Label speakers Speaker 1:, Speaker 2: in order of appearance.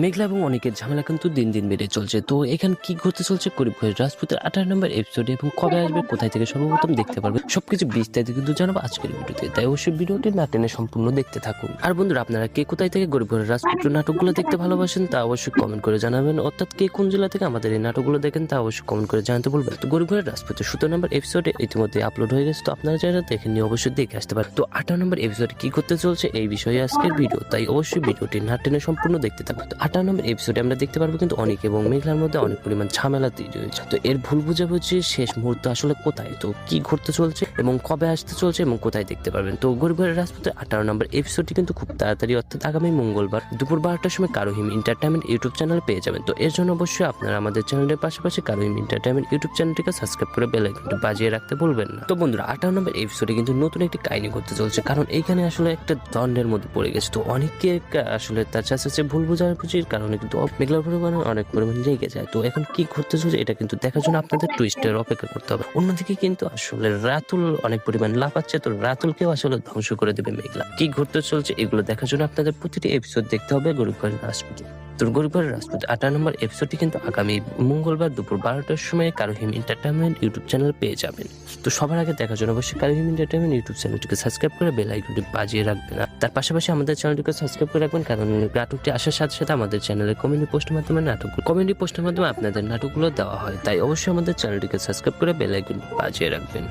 Speaker 1: মেঘলা এবং অনেকের ঝামেলা কিন্তু দিন দিন বেড়ে চলছে। তো এখানে কি ঘটতে চলছে গরিব ঘরের রাজপুতের 18 নম্বর এপিসোডে এবং কবে আসবে, কোথায় থেকে সর্বপ্রথম দেখতে পারবে, সবকিছু বিস্তারিত কিন্তু জানাবো আজকের ভিডিওতে। তাই অবশ্যই ভিডিওটি না টেনে সম্পূর্ণ দেখতে থাকুন। আর বন্ধুরা, আপনারা কে কোথায় থেকে গরিব ঘরের রাজপুত্র নাটকগুলো দেখতে ভালোবাসেন তা অবশ্যই কমেন্ট করে জানাবেন। অর্থাৎ কে কোন জেলা থেকে আমাদের এই নাটকগুলো দেখেন তা অবশ্যই কমেন্ট করে জানাতে বলবেন। তো গরিব ঘরের রাজপুতের 17 নম্বর এপিসোডে ইতিমধ্যে আপলোড হয়ে গেছে, তো আপনারা যারা দেখেন নিয়ে অবশ্যই দেখে আসতে পারেন। তো 18 নম্বর এপিসোডে কি করতে চলছে এই বিষয়ে আজকের ভিডিও, তাই অবশ্যই ভিডিওটি না টেনে সম্পূর্ণ দেখতে থাকুন। তো 18 নম্বর এপিসোডে আমরা দেখতে পারবো কিন্তু অনেক এবং মেঘলার মধ্যে অনেক পরিমাণ ঝামেলা তৈরি হয়েছে। তো এর ভুল বুঝাবুঝি শেষ মুহূর্ত আসলে কোথায়, তো কি ঘটতে চলছে এবং কবে আসতে চলছে এবং কোথায় দেখতে পারবেন। তো গরিব ঘরের রাজপুতের 18 নম্বর এপিসোডটি কিন্তু খুব তাড়াতাড়ি অর্থাৎ আগামী মঙ্গলবার দুপুর 12টার সময় কারোহিম এন্টারটেইনমেন্ট ইউটিউব চ্যানেলে পেয়ে যাবেন। তো এর জন্য অবশ্যই আপনারা আমাদের চ্যানেলের পাশাপাশি কারোহিম এন্টারটেইনমেন্ট ইউটিউব চ্যানেলটিকে সাবস্ক্রাইব করে বেল আইকনটি বাজিয়ে রাখতে ভুলবেন না। তো বন্ধুরা, 18 নম্বর এপিসোডে কিন্তু নতুন একটি কাহিনী করতে চলছে, কারণ এইখানে আসলে একটা দ্বন্দ্বের মধ্যে পড়ে গেছে। তো অনেকে আসলে তার চাষে ভুল বোঝাবুঝির কারণে কিন্তু মেঘলার পরিমাণে অনেক পরিমাণে রেগে যায়। তো এখন কি ঘটতে চলছে এটা কিন্তু দেখার জন্য আপনাদের টুইস্টের অপেক্ষা করতে হবে। অন্যদিকে কিন্তু আসলে রাতুল অনেক পরিমাণ লাফাচ্ছে, তো রাতুলকেও আসলে ধ্বংস করে দেবে মেঘলা। কি ঘটতে চলছে এগুলো দেখার জন্য আপনাদের প্রতিটি এপিসোড দেখতে হবে গরিব ঘরের রাজপুত। তো গরিব ঘরের রাজপুত 18 নম্বর এপিসোডটি কিন্তু আগামী মঙ্গলবার দুপুর 12টার সময় কারোহিম এন্টারটেইনমেন্ট ইউটিউব চ্যানেল পেয়ে যাবেন। তো সবার আগে দেখার জন্য অবশ্যই কারোহিম এন্টারটেইনমেন্ট ইউটিউব চ্যানেলটিকে সাবস্ক্রাইব করে বেল আইকনটি বাজিয়ে রাখবেন। তার পাশাপাশি আমাদের চ্যানেলটিকে সাবস্ক্রাইব করে রাখবেন, কারণ নাটকটি আসার সাথে সাথে আমাদের চ্যানেলের কমেন্টি পোস্টের মাধ্যমে আপনাদের নাটকগুলো দেওয়া হয়। তাই অবশ্যই আমাদের চ্যানেলটিকে সাবস্ক্রাইব করে বেল আইকনটি বাজিয়ে রাখবেন।